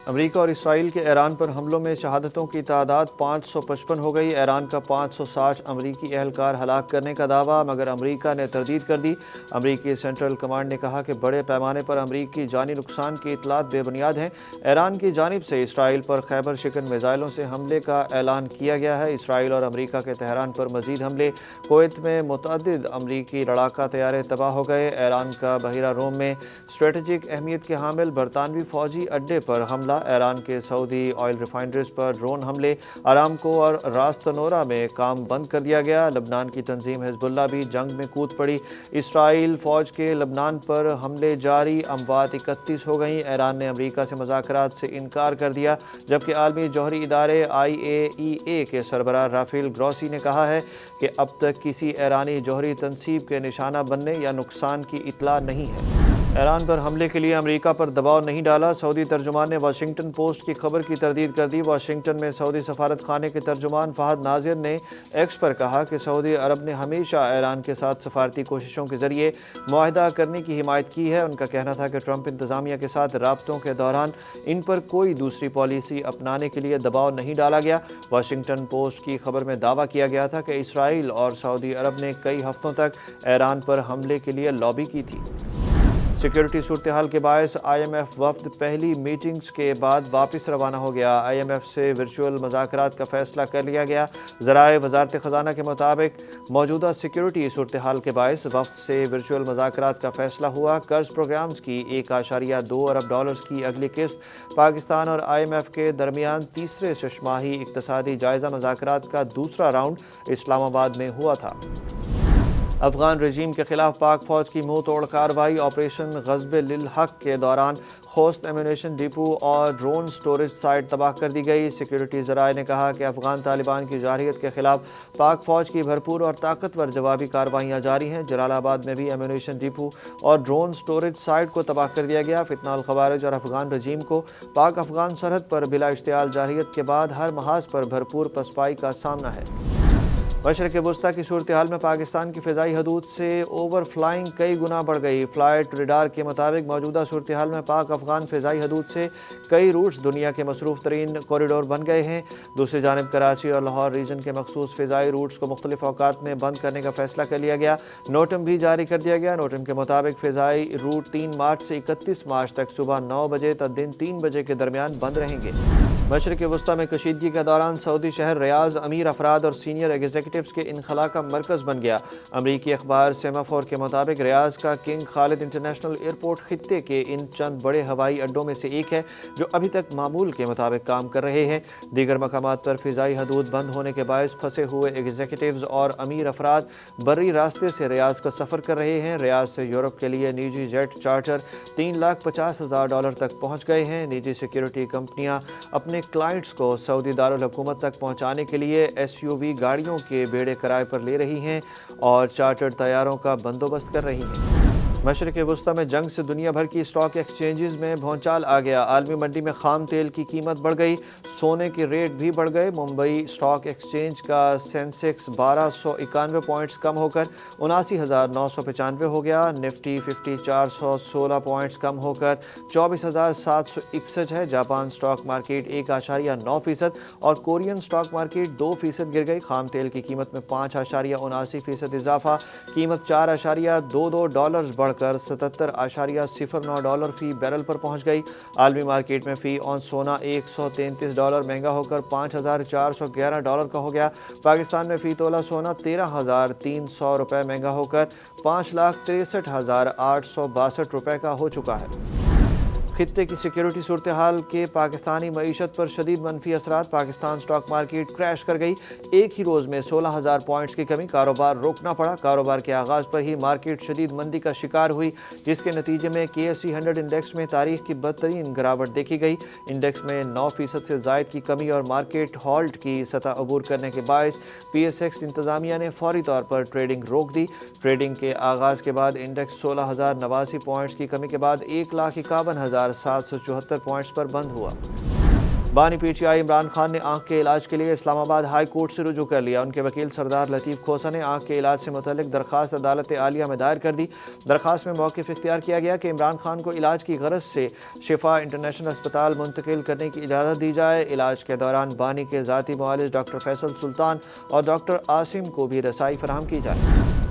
امریکہ اور اسرائیل کے ایران پر حملوں میں شہادتوں کی تعداد 555 ہو گئی۔ ایران کا 560 امریکی اہلکار ہلاک کرنے کا دعویٰ، مگر امریکہ نے تردید کر دی۔ امریکی سینٹرل کمانڈ نے کہا کہ بڑے پیمانے پر امریکی جانی نقصان کی اطلاعات بے بنیاد ہیں۔ ایران کی جانب سے اسرائیل پر خیبر شکن میزائلوں سے حملے کا اعلان کیا گیا ہے۔ اسرائیل اور امریکہ کے تہران پر مزید حملے۔ کویت میں متعدد امریکی لڑاکا طیارے تباہ ہو گئے۔ ایران کا بحیرہ روم میں اسٹریٹجک اہمیت کے حامل برطانوی فوجی اڈے پر حملہ۔ ایران کے سعودی آئل ریفائنریز پر ڈرون حملے۔ ارامکو اور راس تنورہ میں کام بند کر دیا گیا۔ لبنان کی تنظیم حزب اللہ بھی جنگ میں کود پڑی۔ اسرائیل فوج کے لبنان پر حملے جاری، اموات 31 ہو گئیں۔ ایران نے امریکہ سے مذاکرات سے انکار کر دیا، جبکہ عالمی جوہری ادارے IAEA کے سربراہ رافیل گروسی نے کہا ہے کہ اب تک کسی ایرانی جوہری تنصیب کے نشانہ بننے یا نقصان کی اطلاع نہیں ہے۔ ایران پر حملے کے لیے امریکہ پر دباؤ نہیں ڈالا۔ سعودی ترجمان نے واشنگٹن پوسٹ کی خبر کی تردید کر دی۔ واشنگٹن میں سعودی سفارت خانے کے ترجمان فہد ناظر نے ایکس پر کہا کہ سعودی عرب نے ہمیشہ ایران کے ساتھ سفارتی کوششوں کے ذریعے معاہدہ کرنے کی حمایت کی ہے۔ ان کا کہنا تھا کہ ٹرمپ انتظامیہ کے ساتھ رابطوں کے دوران ان پر کوئی دوسری پالیسی اپنانے کے لیے دباؤ نہیں ڈالا گیا۔ واشنگٹن پوسٹ کی خبر میں دعویٰ کیا گیا تھا کہ اسرائیل اور سعودی عرب نے کئی ہفتوں تک ایران پر حملے کے لیے لابی کی تھی۔ سیکیورٹی صورتحال کے باعث IMF وفد پہلی میٹنگز کے بعد واپس روانہ ہو گیا۔ IMF سے ورچوئل مذاکرات کا فیصلہ کر لیا گیا۔ ذرائع وزارت خزانہ کے مطابق موجودہ سیکیورٹی صورتحال کے باعث وفد سے ورچوئل مذاکرات کا فیصلہ ہوا۔ قرض پروگرامز کی $1.2 ارب کی اگلی قسط پاکستان اور IMF کے درمیان تیسرے ششماہی اقتصادی جائزہ مذاکرات کا دوسرا راؤنڈ اسلام آباد میں ہوا تھا۔ افغان رژیم کے خلاف پاک فوج کی منہ توڑ کارروائی۔ آپریشن غضب للحق کے دوران خوست ایمونیشن ڈپو اور ڈرون سٹوریج سائٹ تباہ کر دی گئی۔ سیکیورٹی ذرائع نے کہا کہ افغان طالبان کی جارحیت کے خلاف پاک فوج کی بھرپور اور طاقتور جوابی کارروائیاں جاری ہیں۔ جلال آباد میں بھی ایمونیشن ڈپو اور ڈرون سٹوریج سائٹ کو تباہ کر دیا گیا۔ فتنہ الخوارج اور افغان رژیم کو پاک افغان سرحد پر بلا اشتعال جارحیت کے بعد ہر محاذ پر بھرپور پسپائی کا سامنا ہے۔ مشرق وسطیٰ کی صورتحال میں پاکستان کی فضائی حدود سے اوور فلائنگ کئی گنا بڑھ گئی۔ فلائٹ ریڈار کے مطابق موجودہ صورتحال میں پاک افغان فضائی حدود سے کئی روٹس دنیا کے مصروف ترین کوریڈور بن گئے ہیں۔ دوسری جانب کراچی اور لاہور ریجن کے مخصوص فضائی روٹس کو مختلف اوقات میں بند کرنے کا فیصلہ کر لیا گیا۔ نوٹم بھی جاری کر دیا گیا۔ نوٹم کے مطابق فضائی روٹ 3 مارچ سے 31 مارچ تک صبح 9 بجے تا دن 3 بجے کے درمیان بند رہیں گے۔ مشرق وسطیٰ میں کشیدگی کے دوران سعودی شہر ریاض امیر افراد اور سینئر ایگزیکٹوز کے انخلاء کا مرکز بن گیا۔ امریکی اخبار سیمافور کے مطابق ریاض کا کنگ خالد انٹرنیشنل ایئرپورٹ خطے کے ان چند بڑے ہوائی اڈوں میں سے ایک ہے جو ابھی تک معمول کے مطابق کام کر رہے ہیں۔ دیگر مقامات پر فضائی حدود بند ہونے کے باعث پھنسے ہوئے ایگزیکٹوز اور امیر افراد بری راستے سے ریاض کا سفر کر رہے ہیں۔ ریاض سے یورپ کے لیے نجی جیٹ چارٹر $3,50,000 تک پہنچ گئے ہیں۔ نجی سیکیورٹی کمپنیاں اپنے کلائنٹس کو سعودی دارالحکومت تک پہنچانے کے لیے SUV گاڑیوں کے بیڑے کرائے پر لے رہی ہیں اور چارٹرڈ طیاروں کا بندوبست کر رہی ہیں۔ مشرق وسطیٰ میں جنگ سے دنیا بھر کی اسٹاک ایکسچینجز میں بھونچال آ گیا۔ عالمی منڈی میں خام تیل کی قیمت بڑھ گئی، سونے کے ریٹ بھی بڑھ گئے۔ ممبئی اسٹاک ایکسچینج کا سینسیکس 1291 پوائنٹس کم ہو کر 79,995 ہو گیا۔ نفٹی 50 416 پوائنٹس کم ہو کر 24,761 ہے۔ جاپان اسٹاک مارکیٹ 1.9% اور کورین اسٹاک مارکیٹ 2% گر گئی۔ خام تیل کی قیمت میں 5.79% اضافہ، قیمت $4.22 بڑھ کر $77.09 فی بیرل پر پہنچ گئی۔ عالمی مارکیٹ میں فی اونس سونا $133 مہنگا ہو کر $5,411 کا ہو گیا۔ پاکستان میں فی تولہ سونا $13,300 مہنگا ہو کر $5,63,862 کا ہو چکا ہے۔ خطے کی سیکیورٹی صورتحال کے پاکستانی معیشت پر شدید منفی اثرات۔ پاکستان سٹاک مارکیٹ کریش کر گئی، ایک ہی روز میں 16,000 پوائنٹس کی کمی، کاروبار روکنا پڑا۔ کاروبار کے آغاز پر ہی مارکیٹ شدید مندی کا شکار ہوئی، جس کے نتیجے میں KSE 100 انڈیکس میں تاریخ کی بدترین گراوٹ دیکھی گئی۔ انڈیکس میں 9% سے زائد کی کمی اور مارکیٹ ہالٹ کی سطح عبور کرنے کے باعث PSX انتظامیہ نے فوری طور پر ٹریڈنگ روک دی۔ ٹریڈنگ کے آغاز کے بعد انڈیکس 16,089 پوائنٹس کی کمی کے بعد 1,51,774 پوائنٹس پر بند ہوا۔ بانی P T I Imran Khan نے آنکھ کے علاج کے لیے اسلام آباد ہائی کورٹ سے رجوع کر لیا۔ ان کے وکیل سردار لطیف کھوسہ نے آنکھ کے علاج سے متعلق درخواست عدالت عالیہ میں دائر کر دی۔ درخواست میں موقف اختیار کیا گیا کہ عمران خان کو علاج کی غرض سے شفا انٹرنیشنل اسپتال منتقل کرنے کی اجازت دی جائے۔ علاج کے دوران بانی کے ذاتی معالج ڈاکٹر فیصل سلطان اور ڈاکٹر عاصم کو بھی رسائی فراہم کی جائے۔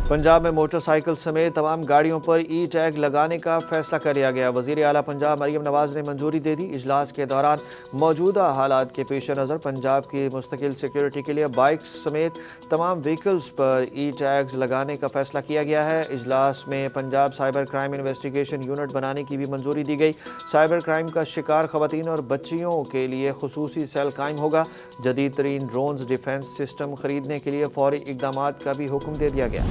پنجاب میں موٹر سائیکل سمیت تمام گاڑیوں پر ای ٹیگ لگانے کا فیصلہ کر لیا گیا۔ وزیر اعلیٰ پنجاب مریم نواز نے منظوری دے دی۔ اجلاس کے دوران موجودہ حالات کے پیش نظر پنجاب کی مستقل سیکیورٹی کے لیے بائکس سمیت تمام وہیکلز پر ای ٹیگز لگانے کا فیصلہ کیا گیا ہے۔ اجلاس میں Punjab cyber crime investigation unit بنانے کی بھی منظوری دی گئی۔ سائبر کرائم کا شکار خواتین اور بچیوں کے لیے خصوصی سیل قائم ہوگا۔ جدید ترین ڈرونز ڈیفنس سسٹم خریدنے کے لیے فوری اقدامات کا بھی حکم دے دیا گیا۔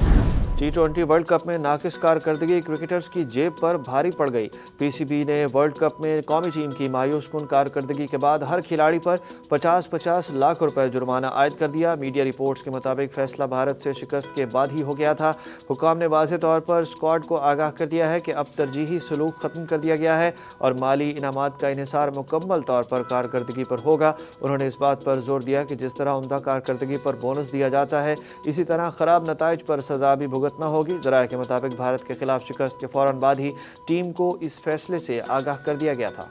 T20 ورلڈ کپ میں ناقص کارکردگی کرکٹرز کی جیب پر بھاری پڑ گئی۔ پی سی بی نے ورلڈ کپ میں قومی ٹیم کی مایوس کن کارکردگی کے بعد ہر کھلاڑی پر 50 لاکھ روپے جرمانہ عائد کر دیا۔ میڈیا رپورٹس کے مطابق فیصلہ بھارت سے شکست کے بعد ہی ہو گیا تھا۔ حکام نے واضح طور پر اسکواڈ کو آگاہ کر دیا ہے کہ اب ترجیحی سلوک ختم کر دیا گیا ہے اور مالی انعامات کا انحصار مکمل طور پر کارکردگی پر ہوگا۔ انہوں نے اس بات پر زور دیا کہ جس طرح عمدہ کارکردگی پر بونس دیا جاتا ہے، اسی طرح خراب نتائج پر سزا بھی بھگتنا ہوگی۔ ذرائع کے مطابق بھارت کے خلاف شکست کے فوراً بعد ہی ٹیم کو اس فیصلے سے آگاہ کر دیا گیا تھا۔